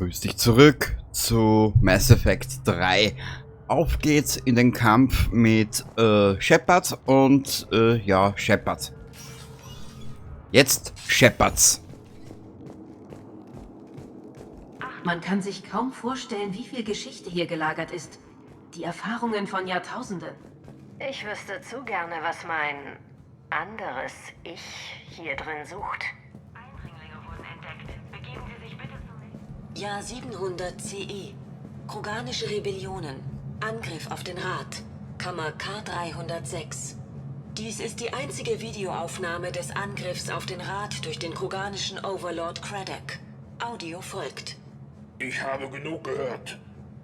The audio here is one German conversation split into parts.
Grüß dich zurück zu Mass Effect 3. Auf geht's in den Kampf mit Shepard und ja, Shepard. Jetzt Shepards. Man kann sich kaum vorstellen, wie viel Geschichte hier gelagert ist. Die Erfahrungen von Jahrtausenden. Ich wüsste zu gerne, was mein anderes Ich hier drin sucht. Eindringlinge wurden entdeckt. Begeben Sie sich bitte zum... Jahr 700 CE. Kroganische Rebellionen. Angriff auf den Rat. Kammer K306. Dies ist die einzige Videoaufnahme des Angriffs auf den Rat durch den kroganischen Overlord Craddock. Audio folgt. Ich habe genug gehört.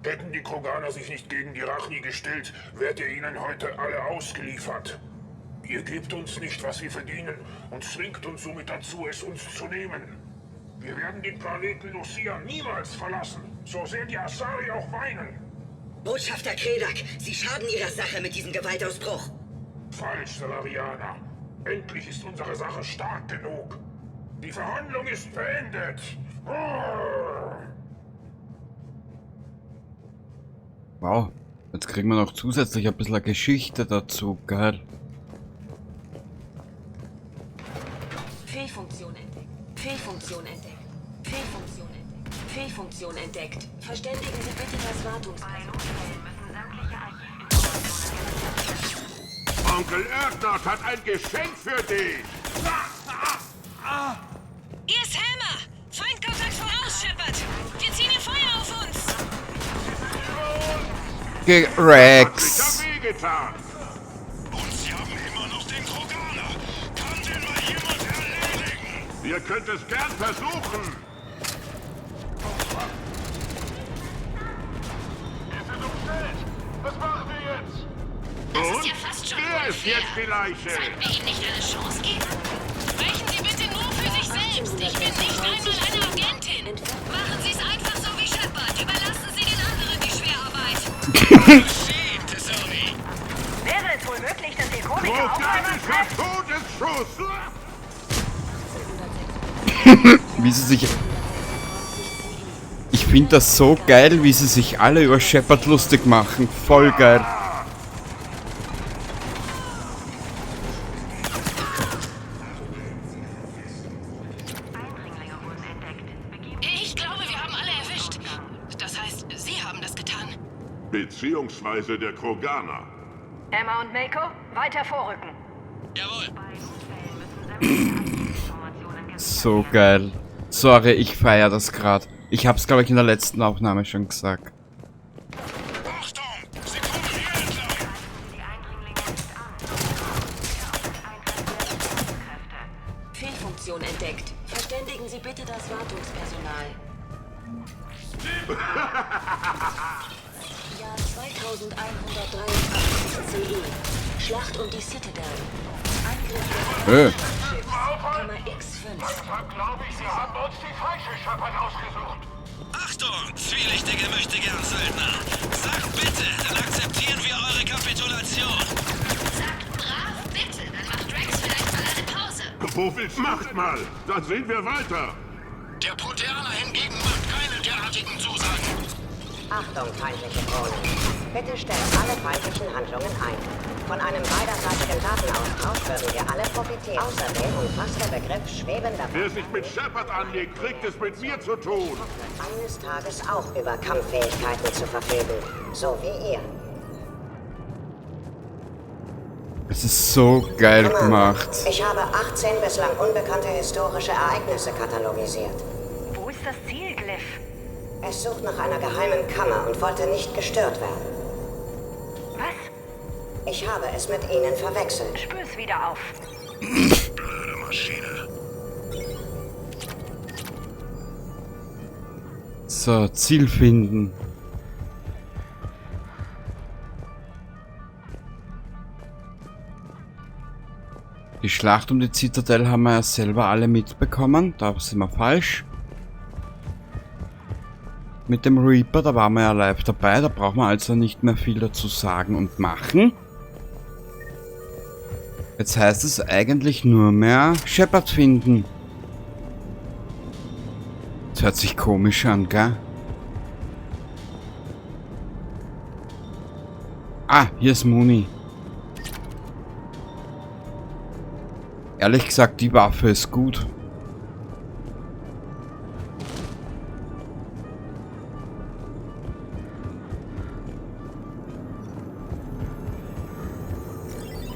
Hätten die Kroganer sich nicht gegen die Rachi gestellt, wärt ihr ihnen heute alle ausgeliefert. Ihr gebt uns nicht, was wir verdienen, und zwingt uns somit dazu, es uns zu nehmen. Wir werden den Planeten Lucia niemals verlassen, so sehr die Asari auch weinen. Botschafter Craddock, Sie schaden Ihrer Sache mit diesem Gewaltausbruch. Falsch, Salarianer. Endlich ist unsere Sache stark genug. Die Verhandlung ist beendet. Wow, jetzt kriegen wir noch zusätzlich ein bisschen Geschichte dazu, geil. Fehlfunktion entdeckt. Fehlfunktion entdeckt. Fehlfunktion entdeckt. Fehlfunktion entdeckt. Verständigen Sie bitte das Wartungspersonal. müssen sämtliche Archivinformationen... Onkel Erdnot hat ein Geschenk für dich. Hier ist Helmer! Feindkontakt voraus, Shepard! Wir ziehen ihr Feuer auf uns! Rex! Ich hab wehgetan. Und Sie haben immer noch den Kroganer. Kann den mal jemand erledigen? Ihr könnt es gern versuchen. Wir sind umstellt. Was machen wir jetzt? Das ist ja fast schon Wer ist unfair. jetzt die Leiche? Sollten wir ihm nicht eine Chance geben? Sprechen Sie bitte nur für sich selbst. Ich bin nicht einmal eine Agentin. Machen Sie es einfach so wie Shepard. Überlassen Sie den anderen die Schwerarbeit. Wäre es wohl möglich, dass ihr Komiker auch einmal Kroganischer Todesschuss. Wie sie sich... Ich finde das so geil, wie sie sich alle über Shepard lustig machen. Voll geil. Eindringlinge wurden entdeckt. Begeben Ich glaube, wir haben alle erwischt. Das heißt, Sie haben das getan. Beziehungsweise der Kroganer. Emma und Mako, weiter vorrücken. Jawohl. So geil. Sorry, ich feiere das gerade. Ich hab's, glaube ich, in der letzten Aufnahme schon gesagt. Achtung! Sie kommen hier entlang! die Eindringlinge nicht an. Fehlfunktion entdeckt. Verständigen Sie bitte das Wartungspersonal. Jahr 2183 CE. Schlacht um die Citadel. Angriff der Schiff. Kammer X5. Deshalb glaube ich, Sie haben uns die falsche Shepard ausgesucht. Achtung! Zwielichtige Möchtegern-Söldner! Sagt bitte, dann akzeptieren wir eure Kapitulation! Sagt brav, bitte. Dann macht Rex vielleicht mal eine Pause. Wo willst du? Macht mal, dann sehen wir weiter. Der Proteaner hingegen macht keine derartigen Zusagen! Achtung, feindliche Drohnen. Bitte stellen alle feindlichen Handlungen ein. Von einem beiderseitigen Datenaustausch würden wir alle profitieren. Außerdem umfasst der Begriff schwebender... Wer sich mit Shepard anlegt, kriegt es mit mir zu tun. eines Tages auch über Kampffähigkeiten zu verfügen. So wie ihr. Es ist so geil gemacht. Ich habe 18 bislang unbekannte historische Ereignisse katalogisiert. Wo ist das Ziel, Glyph? Es sucht nach einer geheimen Kammer und wollte nicht gestört werden. Was? Ich habe es mit ihnen verwechselt. Spür's wieder auf. Blöde Maschine. So, Ziel finden. Die Schlacht um die Zitadelle haben wir ja selber alle mitbekommen. Da sind wir falsch. Mit dem Reaper, da waren wir ja live dabei. Da brauchen wir also nicht mehr viel dazu sagen und machen. Jetzt heißt es eigentlich nur mehr Shepard finden. Das hört sich komisch an, gell? Ah, hier ist Muni. Ehrlich gesagt, die Waffe ist gut.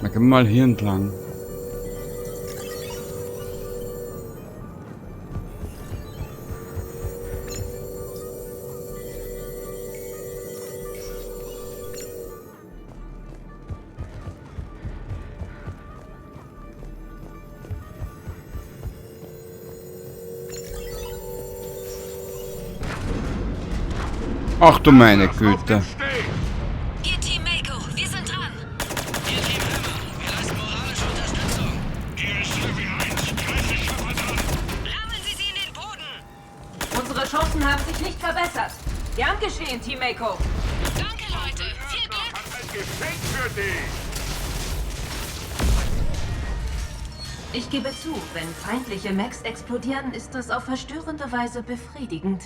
Dann gehen wir mal hier entlang. Ach du meine Güte. Ihr Team Mako, wir sind dran. Ihr Team Hammer, wir leisten moralische Unterstützung. Hier ist Heavy 1. Greife Shepard an. Rammeln Sie sie in den Boden. Unsere Chancen haben sich nicht verbessert. Gern geschehen, Team Mako. Danke, Leute. Viel Glück. Hat ein Geschenk für dich. Ich gebe zu, wenn feindliche Mechs explodieren, ist das auf verstörende Weise befriedigend.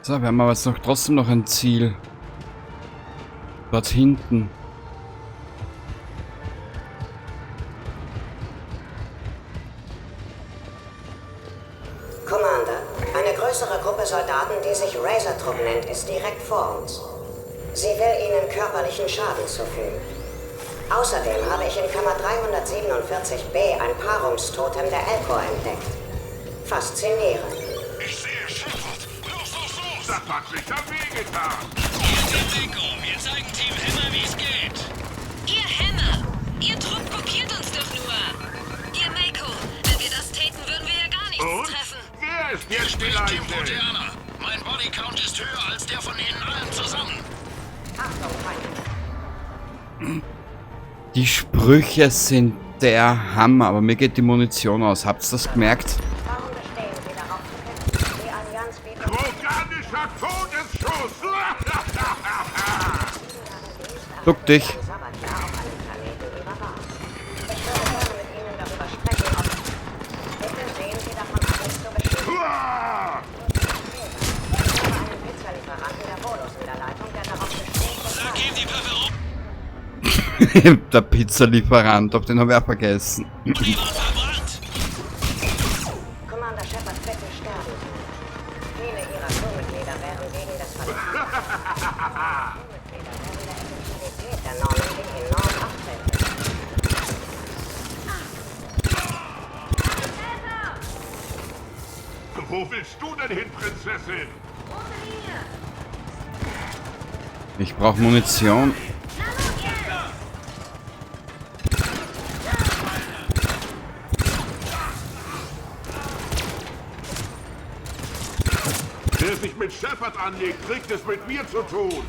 So, wir haben aber jetzt noch trotzdem noch ein Ziel. Dort hinten. Commander, eine größere Gruppe Soldaten, die sich Razor-Trupp nennt, ist direkt vor uns. Sie will Ihnen körperlichen Schaden zufügen. Außerdem habe ich in Kammer 347b ein Paarungstotem der Elcor entdeckt. Faszinierend. Ich sehe Shepard. Los, los, los. Das hat sich am Weh getan. Ihr Team Mako, wir zeigen Team Hammer, wie es geht. Ihr Hammer. Ihr Trupp kopiert uns doch nur. Ihr Mako, wenn wir das täten, würden wir ja gar nichts Und? treffen. Wer ist Hier jetzt die spricht Team Leiche? Proteaner. Mein Bodycount ist höher als der von Ihnen allen zusammen. Achtung, Feinde. Die Sprüche sind der Hammer, aber mir geht die Munition aus. Habt ihr das gemerkt? Warum bestehen Sie darauf zu kämpfen? Die Allianz bietet Kroganischer Todesschuss. Duck dich. Sabbatjahr auf einem Planeten ihrer Wahl. Ich würde gerne mit Ihnen darüber sprechen, ob... Bitte sehen Sie davon ab, nicht zu bestimmen. Ich habe einen Pizzalieferanten der Volus in der Leitung, der darauf besteht, Sag ihm die Waffe um. Der Pizzalieferant, auf den habe ich auch vergessen. Die waren verbrannt. Commander Shepard, bitte sterben Sie. Viele Ihrer Crewmitglieder wären wegen des Verlustes. Crewmitglieder wären der Effektivität der Normandy enorm abfällig. Wo willst du denn hin, Prinzessin? Ich brauche Munition. Wer sich mit Shepard anlegt, kriegt es mit mir zu tun.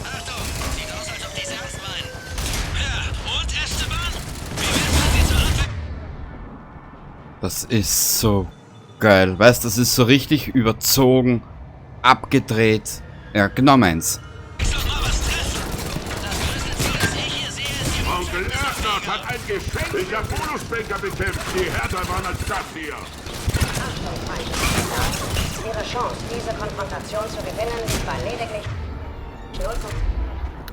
Achtung, sieht aus, als ob diese ernst meinen. Ja, und Esteban? Wie willst du sie zur Antwort? Das ist so geil. Weißt du, das ist so richtig überzogen, abgedreht. Ja, genau meins. Ist doch mal was treffen. Das größte Ziel, das ich hier sehe, ist die Onkel Erdnot hat ein Geschenk. Ich habe Bonusbanker bekämpft, die härter waren als das hier. Achtung, Feinde. Ihre Chance, diese Konfrontation zu gewinnen, liegt bei lediglich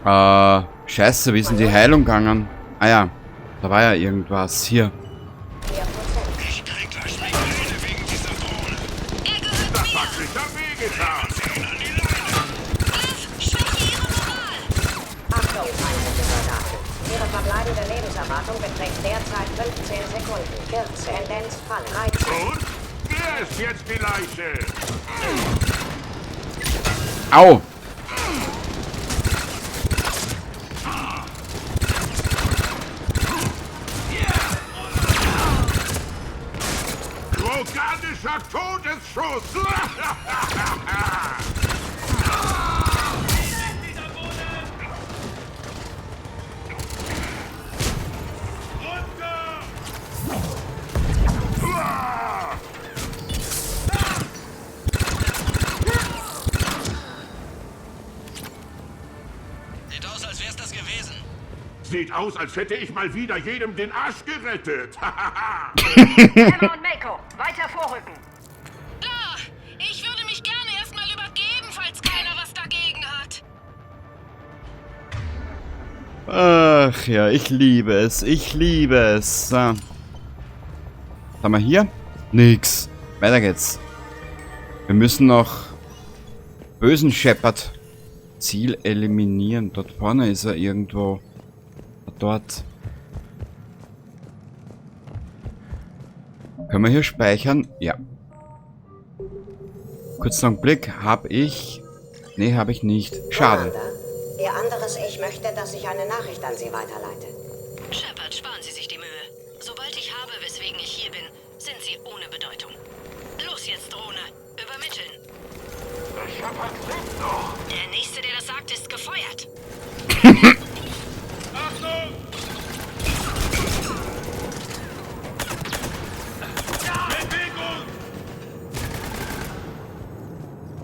0,... Scheiße, wie ist denn die Heilung gegangen? Ah ja, da war ja irgendwas. Hier. 4%. Ich krieg gleich Migräne wegen dieser Drohne. Er gehört Das mir. hat sich am Weh getan. Griff, schwäche ihre Moral. Achtung, feindliche Soldaten. Ihre verbleibende Lebenserwartung beträgt derzeit 15 Sekunden. 14. Tendenz Falle. 13. Und? Wer ist jetzt die Leiche? Au! Kroganischer Todesschuss! Sieht aus, als wär's das gewesen. Sieht aus, als hätte ich mal wieder jedem den Arsch gerettet. Hammer und Mako, weiter vorrücken. Ach ja, ich liebe es. Ich liebe es. So. Was haben wir hier? Nix. Weiter geht's. Wir müssen noch bösen Shepard Ziel eliminieren. Dort vorne ist er irgendwo. Dort. Können wir hier speichern? Ja. Kurzen Blick. Hab ich... Nee, habe ich nicht. Schade. Commander, Ihr anderes Ich möchte, dass ich eine Nachricht an Sie weiterleite. Shepard, sparen Sie sich die Mühe. Sobald ich habe, weswegen ich hier bin, sind Sie ohne Bedeutung. Los jetzt, Drohne. Übermitteln. Shepard lebt noch. Der Nächste, der das sagt, ist gefeuert. Achtung! Bewegung!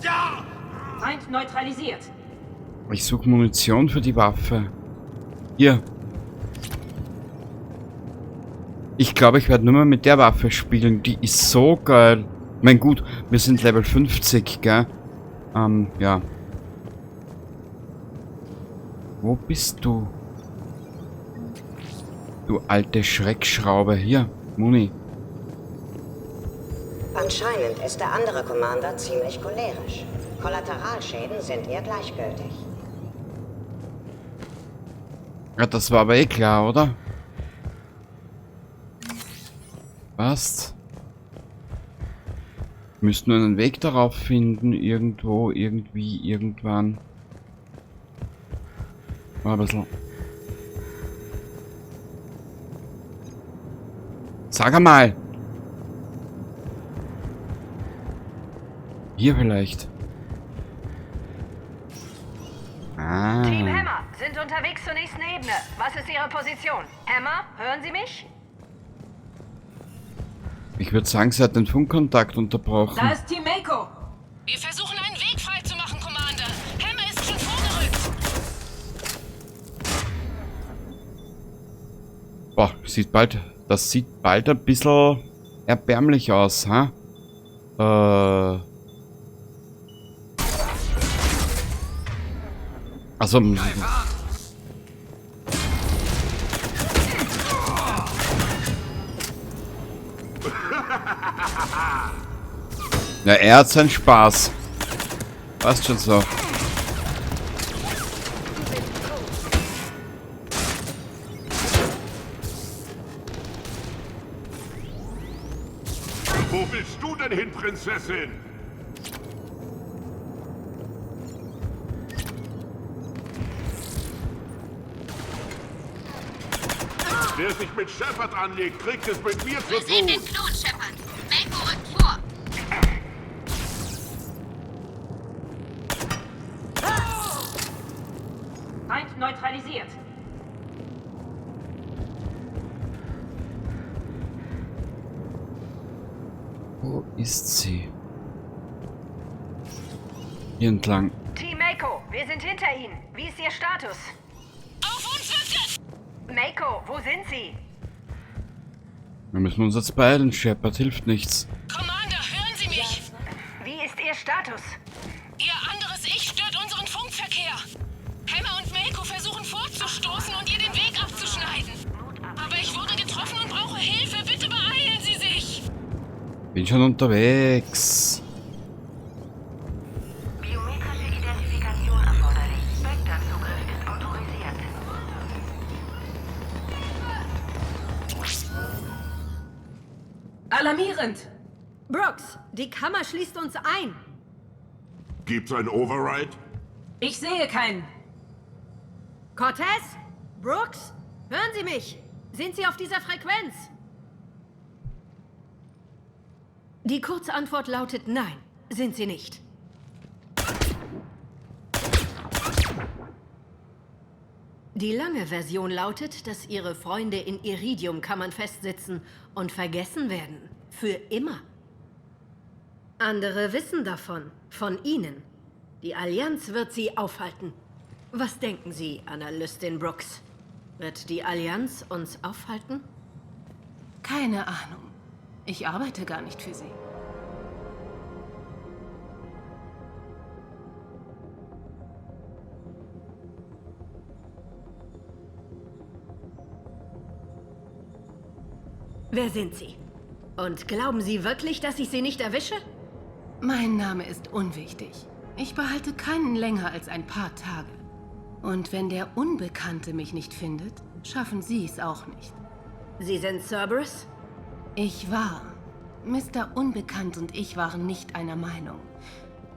Ja! Feind neutralisiert. Ich suche Munition für die Waffe. Hier. Ich glaube, ich werde nur mal mit der Waffe spielen. Die ist so geil. Ich meine, gut, wir sind Level 50, gell? Ja. Wo bist du? Du alte Schreckschraube. Hier, Muni. Anscheinend ist der andere Commander ziemlich cholerisch. Kollateralschäden sind ihr gleichgültig. Ja, das war aber eh klar, oder? Was? Wir müssen nur einen Weg darauf finden. Irgendwo, irgendwie, irgendwann. Mal ein bisschen. Sag einmal! Hier vielleicht. Ah. Team Hammer sind unterwegs zur nächsten Ebene. Was ist Ihre Position? Hammer, hören Sie mich? Ich würde sagen, sie hat den Funkkontakt unterbrochen. Da ist Team Mako. Wir versuchen, einen Weg frei zu machen, Commander. Hammer ist schon vorgerückt. Boah, das sieht bald ein bisschen erbärmlich aus, ha? Also... Ja, er hat seinen Spaß. Passt schon so. Wo willst du denn hin, Prinzessin? Wer sich mit Shepard anlegt, kriegt es mit mir zu tun. Knut, Shepard. Mako rückt vor. Feind neutralisiert. Wo ist sie? Hier entlang. Team Mako, wir sind hinter Ihnen. Wie ist Ihr Status? Auf uns wird Mako, wo sind Sie? Wir müssen uns jetzt beeilen, Shepard hilft nichts. Commander, hören Sie mich. Wie ist Ihr Status? Ihr anderes Ich stört unseren Funkverkehr. Hammer und Mako versuchen vorzustoßen und ihr den Weg abzuschneiden. Aber ich wurde getroffen und brauche Hilfe. Bitte beeilen Sie sich. Bin schon unterwegs. Biometrische Identifikation erforderlich. Spectre-Zugriff ist autorisiert. Alarmierend. Brooks, die Kammer schließt uns ein. Gibt's ein Override? Ich sehe keinen. Cortez? Brooks? Hören Sie mich? Sind Sie auf dieser Frequenz? Die kurze Antwort lautet nein, sind Sie nicht. Die lange Version lautet, dass Ihre Freunde in Iridium-Kammern festsitzen und vergessen werden. Für immer. Andere wissen davon. Von Ihnen. Die Allianz wird sie aufhalten. Was denken Sie, Analystin Brooks? Wird die Allianz uns aufhalten? Keine Ahnung. Ich arbeite gar nicht für sie. Wer sind Sie? Und glauben Sie wirklich, dass ich Sie nicht erwische? Mein Name ist unwichtig. Ich behalte keinen länger als ein paar Tage. Und wenn der Unbekannte mich nicht findet, schaffen Sie es auch nicht. Sie sind Cerberus? Ich war. Mr. Unbekannt und ich waren nicht einer Meinung.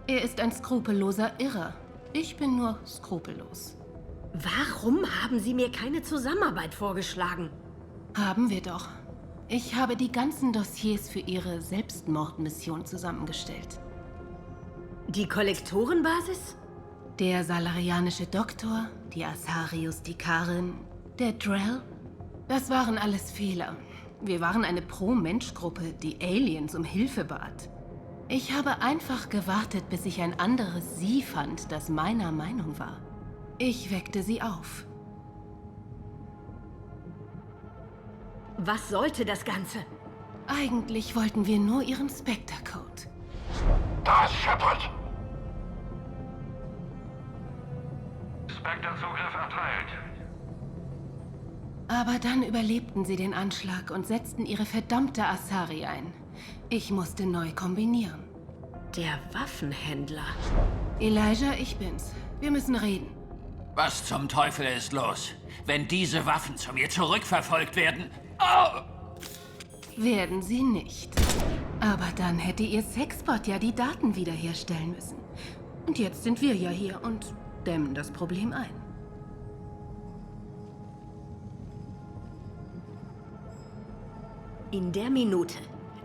Er ist ein skrupelloser Irrer. Ich bin nur skrupellos. Warum haben Sie mir keine Zusammenarbeit vorgeschlagen? Haben wir doch. Ich habe die ganzen Dossiers für Ihre Selbstmordmission zusammengestellt. Die Kollektorenbasis? Der salarianische Doktor, die Asarius Dikarin, der Drell. Das waren alles Fehler. Wir waren eine Pro-Mensch-Gruppe, die Aliens um Hilfe bat. Ich habe einfach gewartet, bis ich ein anderes Sie fand, das meiner Meinung war. Ich weckte Sie auf. Was sollte das Ganze? Eigentlich wollten wir nur Ihren Spectre-Code. Da ist Shepard! Spectre-Zugriff erteilt. Aber dann überlebten sie den Anschlag und setzten ihre verdammte Asari ein. Ich musste neu kombinieren. Der Waffenhändler. Elijah, ich bin's. Wir müssen reden. Was zum Teufel ist los? Wenn diese Waffen zu mir zurückverfolgt werden... Oh! Werden sie nicht. Aber dann hätte ihr Sexbot ja die Daten wiederherstellen müssen. Und jetzt sind wir ja hier und dämmen das Problem ein. In der Minute,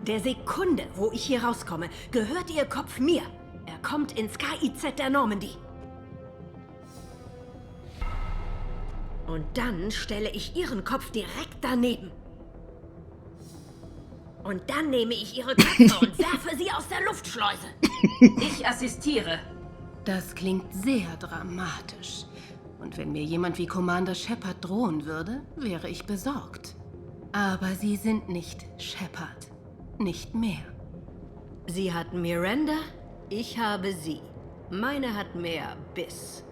der Sekunde, wo ich hier rauskomme, gehört Ihr Kopf mir. Er kommt ins KIZ der Normandy. Und dann stelle ich Ihren Kopf direkt daneben. Und dann nehme ich Ihre Köpfe und werfe sie aus der Luftschleuse. Ich assistiere. Das klingt sehr dramatisch. Und wenn mir jemand wie Commander Shepard drohen würde, wäre ich besorgt. Aber Sie sind nicht Shepard. Nicht mehr. Sie hat Miranda, ich habe sie. Meine hat mehr Biss.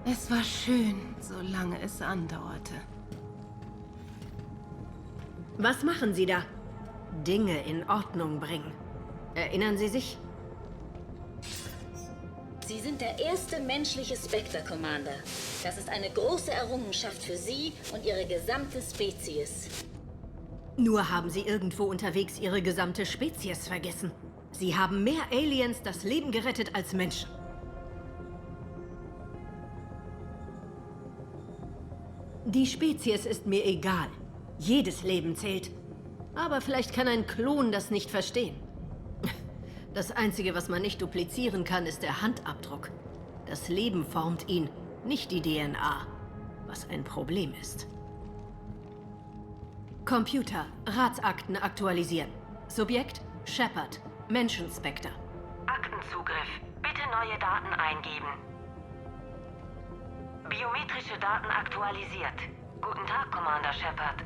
Es war schön, solange es andauerte. Was machen Sie da? Dinge in Ordnung bringen. Erinnern Sie sich? Sie sind der erste menschliche Spectre, Commander. Das ist eine große Errungenschaft für Sie und Ihre gesamte Spezies. Nur haben Sie irgendwo unterwegs Ihre gesamte Spezies vergessen. Sie haben mehr Aliens das Leben gerettet als Menschen. Die Spezies ist mir egal. Jedes Leben zählt. Aber vielleicht kann ein Klon das nicht verstehen. Das Einzige, was man nicht duplizieren kann, ist der Handabdruck. Das Leben formt ihn, nicht die DNA. Was ein Problem ist. Computer, Ratsakten aktualisieren. Subjekt, Shepard, Menschenspectre. Aktenzugriff. Bitte neue Daten eingeben. Biometrische Daten aktualisiert. Guten Tag, Commander Shepard.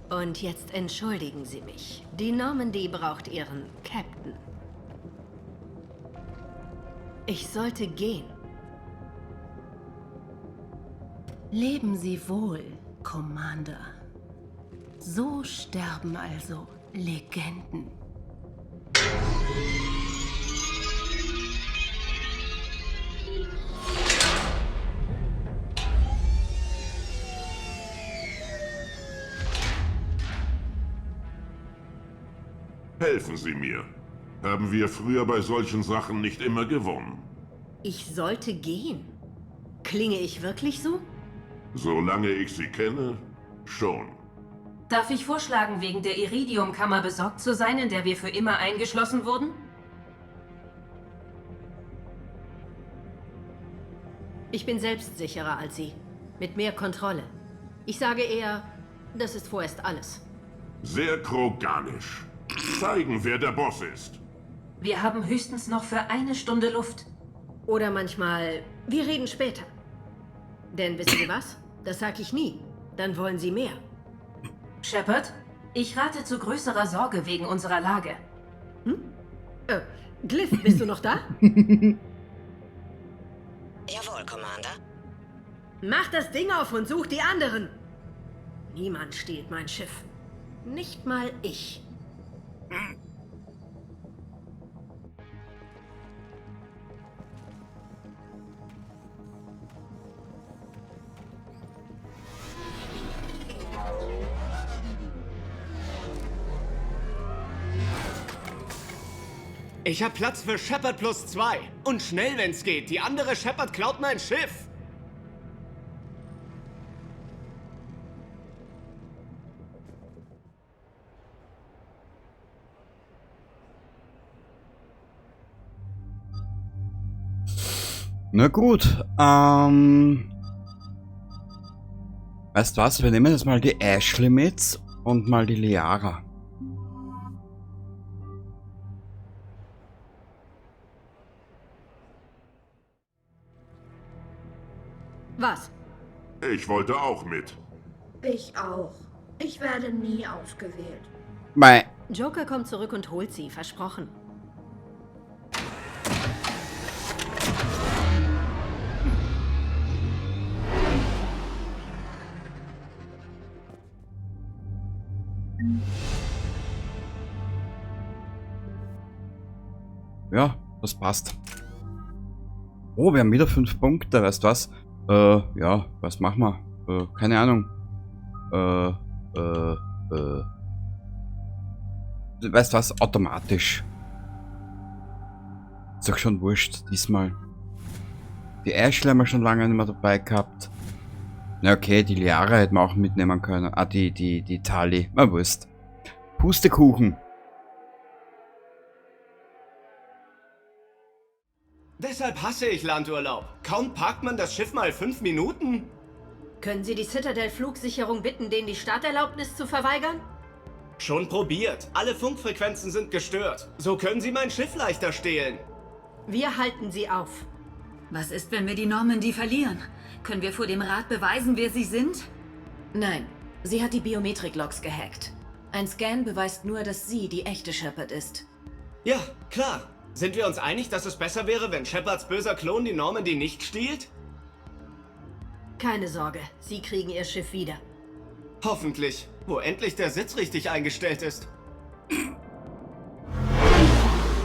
Und jetzt entschuldigen Sie mich. Die Normandy braucht ihren Captain. Ich sollte gehen. Leben Sie wohl, Commander. So sterben also Legenden. Helfen Sie mir. Haben wir früher bei solchen Sachen nicht immer gewonnen? Ich sollte gehen. Klinge ich wirklich so? Solange ich Sie kenne, schon. Darf ich vorschlagen, wegen der Iridiumkammer besorgt zu sein, in der wir für immer eingeschlossen wurden? Ich bin selbstsicherer als Sie. Mit mehr Kontrolle. Ich sage eher, das ist vorerst alles. Sehr kroganisch. Zeigen, wer der Boss ist. Wir haben höchstens noch für eine Stunde Luft. Oder manchmal, wir reden später. Denn wissen Sie was? Das sag ich nie. Dann wollen Sie mehr. Shepard, ich rate zu größerer Sorge wegen unserer Lage. Glyph, bist du noch da? Jawohl, Commander. Mach das Ding auf und such die anderen. Niemand stiehlt mein Schiff. Nicht mal ich. Ich hab Platz für Shepard +2. Und schnell, wenn's geht. Die andere Shepard klaut mein Schiff. Na gut, weißt du was, wir nehmen jetzt mal die Ashley mit und mal die Liara. Was? Ich wollte auch mit. Ich auch. Ich werde nie ausgewählt. Mei. Joker kommt zurück und holt sie, versprochen. Ja, das passt. Oh, wir haben wieder 5 Punkte, weißt du was? Ja, was machen wir? Keine Ahnung. Weißt du was? Automatisch. Ist doch schon wurscht, diesmal. Die Ashley haben wir schon lange nicht mehr dabei gehabt. Na okay, die Liara hätten wir auch mitnehmen können. Ah, die Tali. Na, wurscht. Pustekuchen. Deshalb hasse ich Landurlaub. Kaum parkt man das Schiff mal 5 Minuten. Können Sie die Citadel-Flugsicherung bitten, denen die Starterlaubnis zu verweigern? Schon probiert. Alle Funkfrequenzen sind gestört. So können Sie mein Schiff leichter stehlen. Wir halten sie auf. Was ist, wenn wir die Normandy verlieren? Können wir vor dem Rat beweisen, wer sie sind? Nein, sie hat die Biometrik-Logs gehackt. Ein Scan beweist nur, dass sie die echte Shepard ist. Ja, klar. Sind wir uns einig, dass es besser wäre, wenn Shepards böser Klon die Normandy nicht stiehlt? Keine Sorge, Sie kriegen Ihr Schiff wieder. Hoffentlich, wo endlich der Sitz richtig eingestellt ist.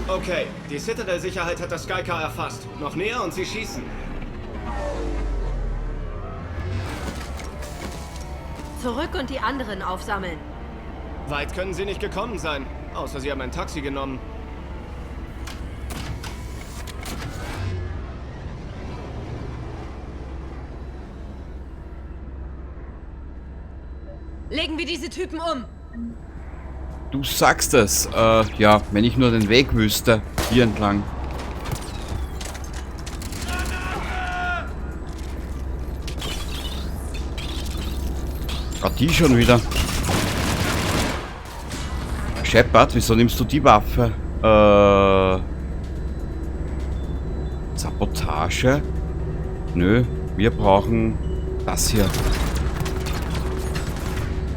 Okay, die Citadel-Sicherheit hat das Skycar erfasst. Noch näher und sie schießen. Zurück und die anderen aufsammeln. Weit können sie nicht gekommen sein, außer sie haben ein Taxi genommen. Legen wir diese Typen um. Du sagst es. Ja, wenn ich nur den Weg wüsste. Hier entlang. Ah, die schon wieder. Shepard, wieso nimmst du die Waffe? Sabotage? Nö, wir brauchen das hier.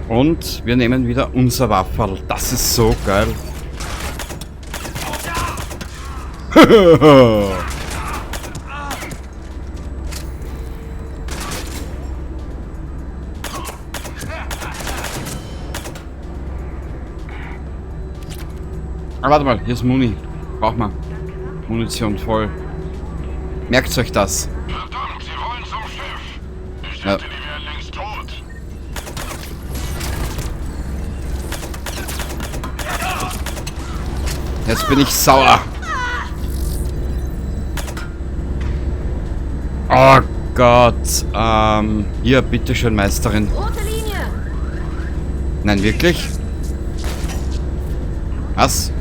Und wir nehmen wieder unser Wafferl. Das ist so geil. Ah, warte mal, hier ist Muni. Braucht man. Munition voll. Merkt euch das. Verdammt, sie wollen zum Schiff. Ich Ja. dachte, die wären längst tot. Jetzt bin ich sauer. Oh Gott. Hier, bitteschön, Meisterin. Rote Linie! Nein, wirklich? Was?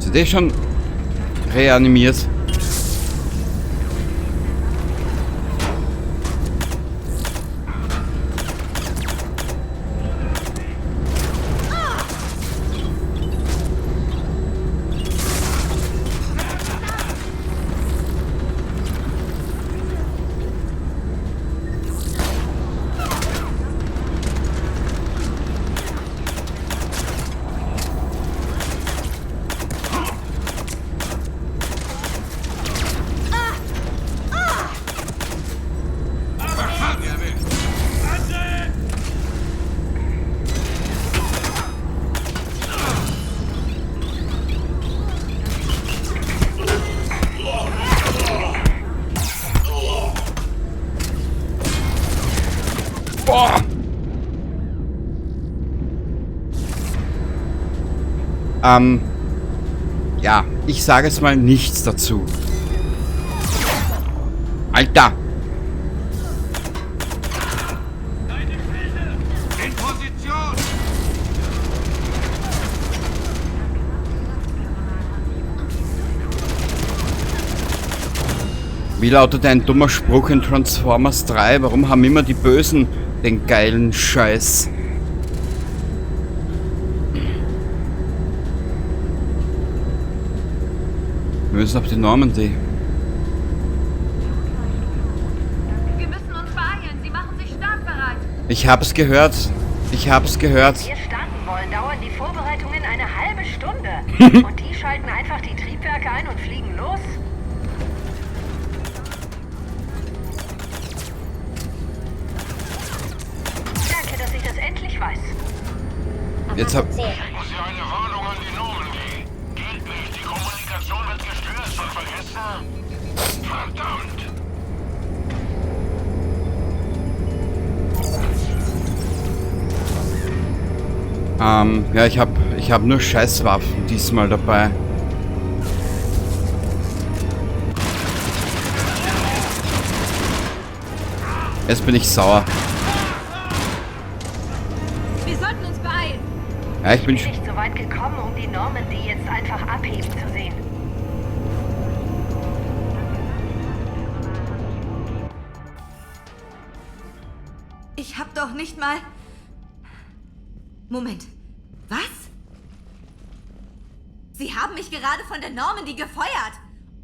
Sind die schon reanimiert? Ja, ich sage jetzt mal nichts dazu. Alter! In Position! Wie lautet ein dummer Spruch in Transformers 3? Warum haben immer die Bösen den geilen Scheiß? Wir müssen auf die Normandy. Wir müssen uns beeilen. Sie machen sich startbereit. Ich hab's gehört. Ich hab's gehört. Wir starten wollen, dauern die Vorbereitungen eine halbe Stunde. Und die schalten einfach die Triebwerke ein und fliegen los? Danke, dass ich das endlich weiß. Jetzt hab... Ich muss hier eine Warnung an die Normandy. Geht nicht, die Kommunikation wird gestört. Schon vergessen? Verdammt! Ja, ich hab nur Scheißwaffen diesmal dabei. Jetzt bin ich sauer. Wir sollten uns beeilen. Ja, ich bin nicht so weit gekommen, um die Normandy jetzt einfach abheben zu sehen. Ich hab doch nicht mal... Moment. Was? Sie haben mich gerade von der Normandy gefeuert.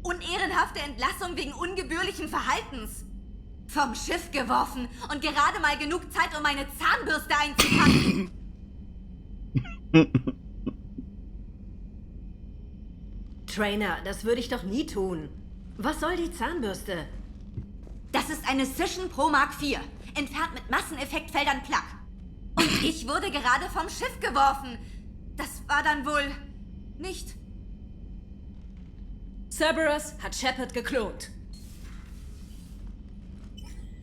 Unehrenhafte Entlassung wegen ungebührlichen Verhaltens. Vom Schiff geworfen und gerade mal genug Zeit, um meine Zahnbürste einzupacken. Trainer, das würde ich doch nie tun. Was soll die Zahnbürste? Das ist eine Cision Pro Mark IV. Entfernt mit Masseneffektfeldern Plug. Und ich wurde gerade vom Schiff geworfen. Das war dann wohl... nicht. Cerberus hat Shepard geklont.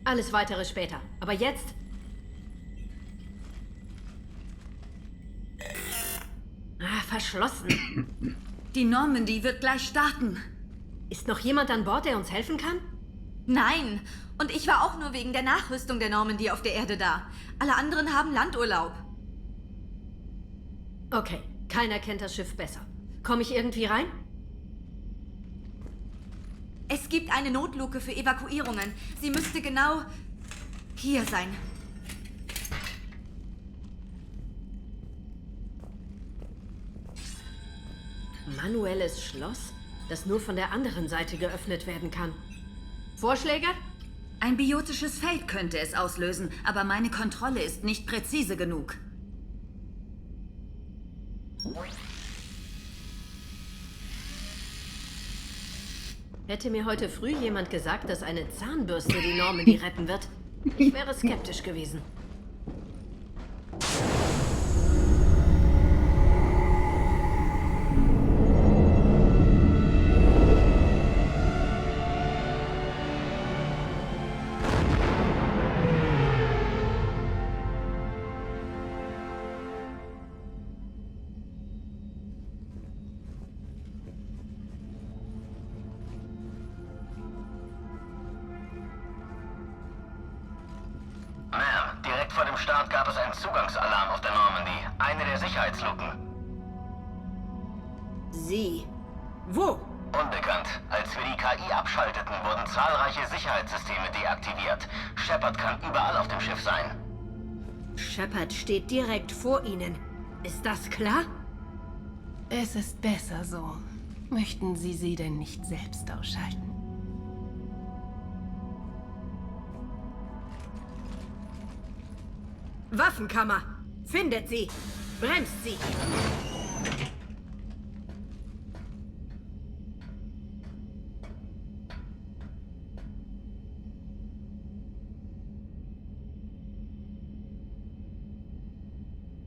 Alles weitere später. Aber jetzt... verschlossen. Die Normandy wird gleich starten. Ist noch jemand an Bord, der uns helfen kann? Nein. Und ich war auch nur wegen der Nachrüstung der Normandy auf der Erde da. Alle anderen haben Landurlaub. Okay, keiner kennt das Schiff besser. Komme ich irgendwie rein? Es gibt eine Notluke für Evakuierungen. Sie müsste genau hier sein. Manuelles Schloss, das nur von der anderen Seite geöffnet werden kann. Vorschläge? Ein biotisches Feld könnte es auslösen, aber meine Kontrolle ist nicht präzise genug. Hätte mir heute früh jemand gesagt, dass eine Zahnbürste die Normandy retten wird, ich wäre skeptisch gewesen. Ma'am, direkt vor dem Start gab es einen Zugangsalarm auf der Normandy. Eine der Sicherheitsluken. Sie? Wo? Unbekannt. Als wir die KI abschalteten, wurden zahlreiche Sicherheitssysteme deaktiviert. Shepard kann überall auf dem Schiff sein. Shepard steht direkt vor Ihnen. Ist das klar? Es ist besser so. Möchten Sie sie denn nicht selbst ausschalten? Waffenkammer! Findet sie! Bremst sie!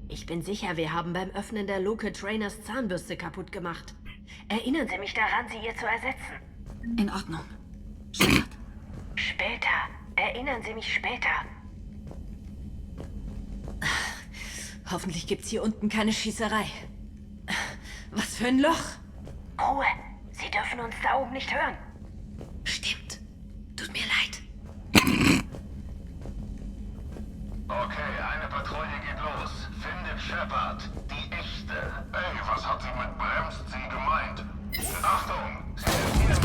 Ich bin sicher, wir haben beim Öffnen der Luke Trainers Zahnbürste kaputt gemacht. Erinnern Sie mich daran, sie ihr zu ersetzen. In Ordnung. Shepard. Später. Erinnern Sie mich später. Hoffentlich gibt's hier unten keine Schießerei. Was für ein Loch? Ruhe. Sie dürfen uns da oben nicht hören. Stimmt. Tut mir leid. Okay, eine Patrouille geht los. Findet Shepard. Die echte. Ey, was hat sie mit bremst sie gemeint? Achtung! Sie sind hier im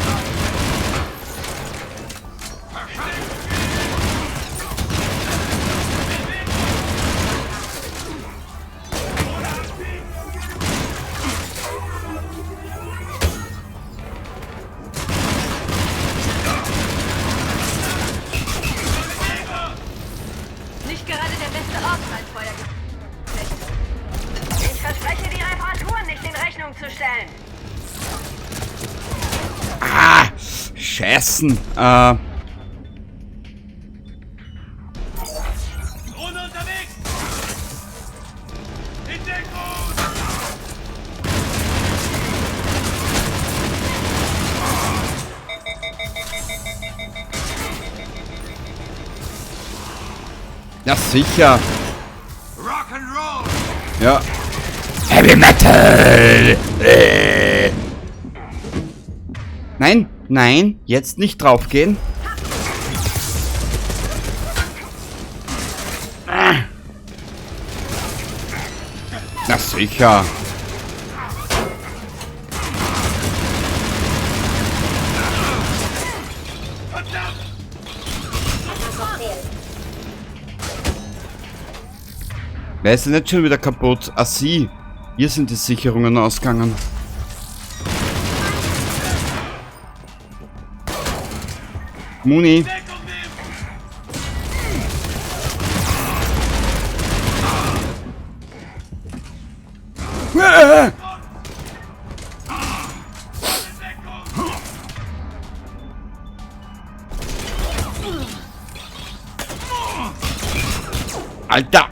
Nicht gerade der beste Ort für ein Feuergefecht. Ich verspreche, die Reparaturen nicht in Rechnung zu stellen. Ah, scheißen. Drohne unterwegs! In Deckung! Ja, sicher. Rock'n'Roll! Ja. Heavy Metal! Nein, nein, jetzt nicht draufgehen. Na sicher. Wer ist denn jetzt schon wieder kaputt? Ah, sie. Hier sind die Sicherungen ausgegangen. Muni. Alter!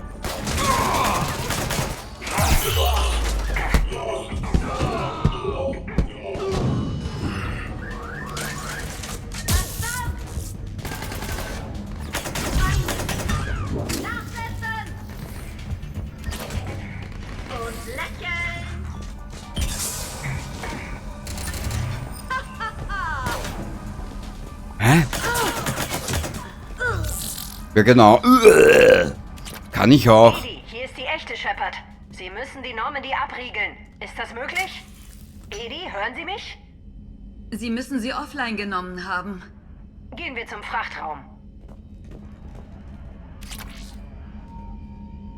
Hä? Ja, genau. Kann ich auch. Edie, hier ist die echte Shepard. Sie müssen die Normandy abriegeln. Ist das möglich? Edie, hören Sie mich? Sie müssen sie offline genommen haben. Gehen wir zum Frachtraum.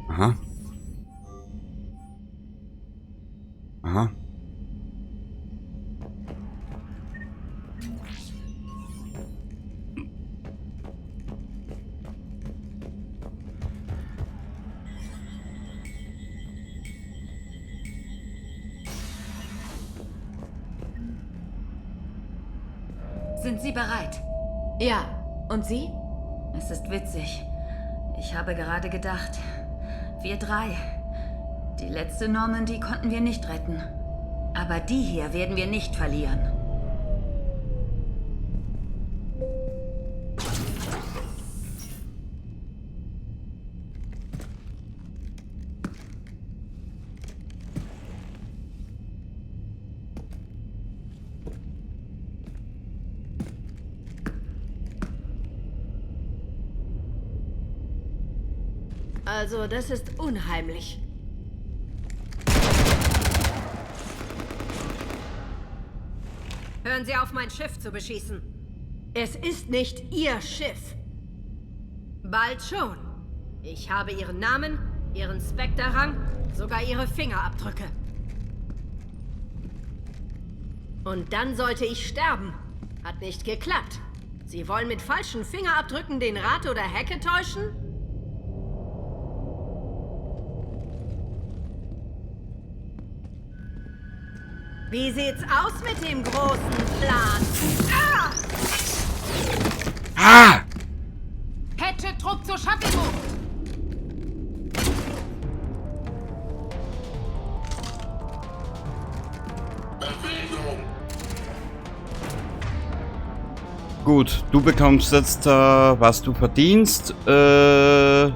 Aha. Aha. Sind Sie bereit? Ja. Und Sie? Es ist witzig. Ich habe gerade gedacht, wir drei. Die letzte Normandy konnten wir nicht retten. Aber die hier werden wir nicht verlieren. Also, das ist unheimlich. Hören Sie auf, mein Schiff zu beschießen. Es ist nicht Ihr Schiff. Bald schon. Ich habe Ihren Namen, Ihren Spectre-Rang, sogar Ihre Fingerabdrücke. Und dann sollte ich sterben. Hat nicht geklappt. Sie wollen mit falschen Fingerabdrücken den Rat oder Hecke täuschen? Wie sieht's aus mit dem großen Plan? Ah! Hatchet-Trupp zur Shuttle-Bucht. Gut, du bekommst jetzt, was du verdienst. Hier,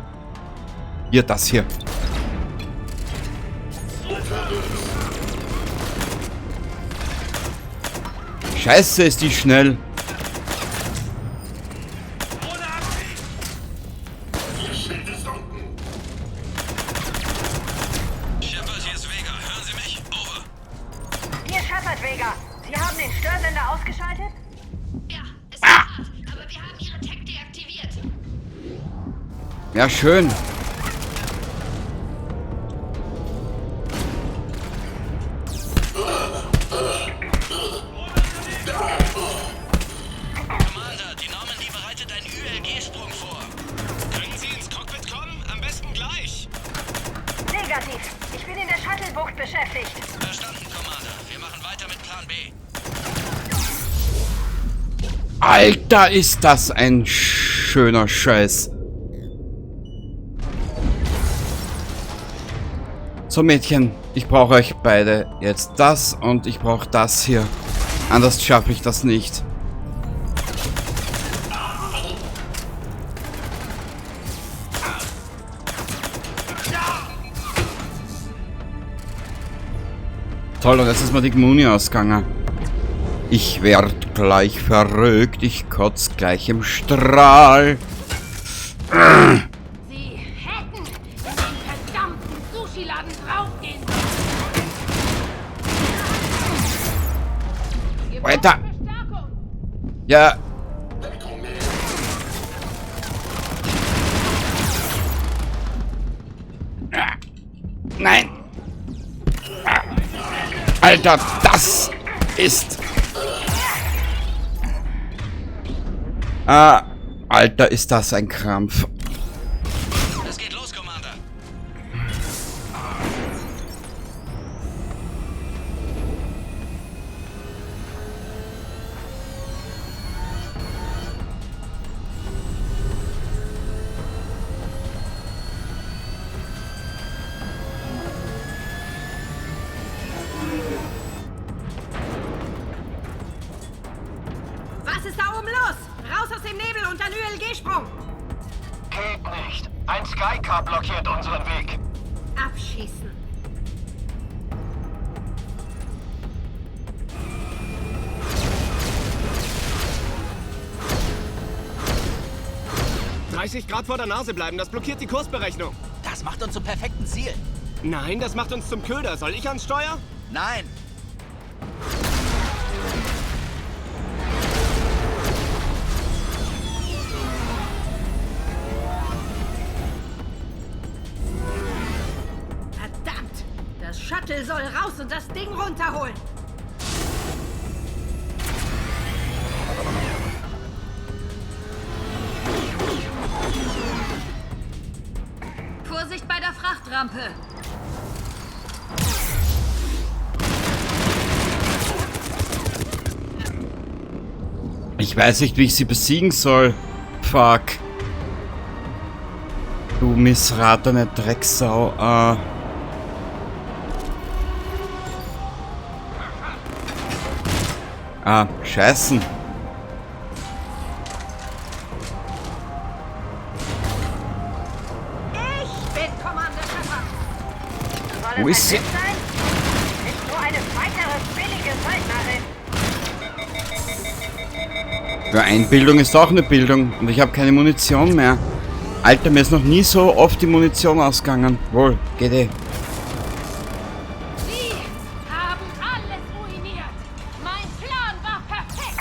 das hier. Scheiße, ist die schnell. Shepard, hier ist Vega. Hören Sie mich? Over. Hier Shepard, Vega. Sie haben den Störsender ausgeschaltet? Ja, es war, aber wir haben ihre Tech deaktiviert. Ja, schön. Commander, die Normandy bereitet einen ULG-Sprung vor. Können Sie ins Cockpit kommen? Am besten gleich. Negativ. Ich bin in der Shuttle-Bucht beschäftigt. Verstanden, Commander. Wir machen weiter mit Plan B. Alter, ist das ein schöner Scheiß. So, Mädchen, ich brauche euch beide. Jetzt das und ich brauche das hier. Anders schaffe ich das nicht. Toll, und jetzt ist mir die Muni ausgegangen. Ich werd gleich verrückt. Ich kotz gleich im Strahl. Sie hätten in den verdammten Sushi-Laden draufgehen sollen. Weiter. Ja. Nein. Alter, das ist... Alter, ist das ein Krampf. Es geht los, Commander. Was ist da oben los? Raus aus dem Nebel und dann ULG-Sprung! Geht nicht. Ein Skycar blockiert unseren Weg. Abschießen. Grad vor der Nase bleiben, das blockiert die Kursberechnung. Das macht uns zum perfekten Ziel. Nein, das macht uns zum Köder. Soll ich ans Steuer? Nein. Verdammt! Das Shuttle soll raus und das Ding runterholen. Vorsicht bei der Frachtrampe. Ich weiß nicht, wie ich sie besiegen soll. Fuck. Du missratene Drecksau. Scheißen. Ich bin Commander Shepard. Wo ist sie? Ist nur eine weitere billige Söldnerin. Ja, Einbildung ist auch eine Bildung. Und ich habe keine Munition mehr. Alter, mir ist noch nie so oft die Munition ausgegangen. Wohl, geht eh. Sie haben alles ruiniert. Mein Plan war perfekt.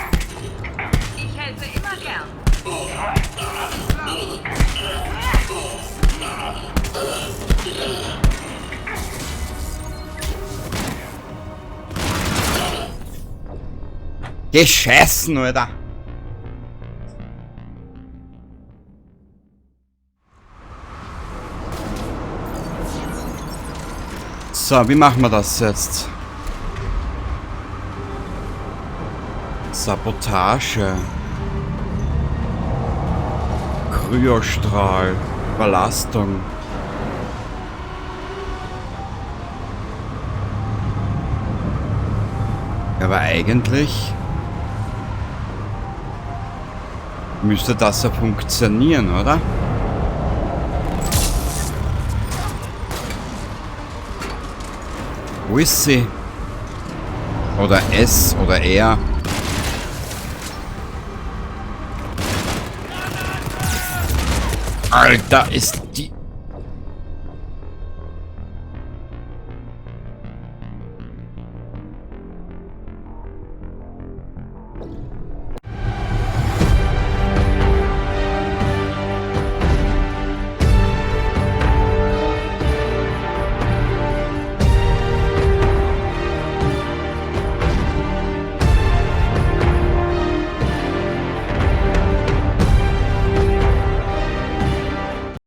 Ich helfe immer gern. Gescheißen, Alter. So, wie machen wir das jetzt? Sabotage. Kryostrahl. Überlastung. Aber eigentlich müsste das ja funktionieren, oder? Wo ist sie? Oder es oder er? Alter, ist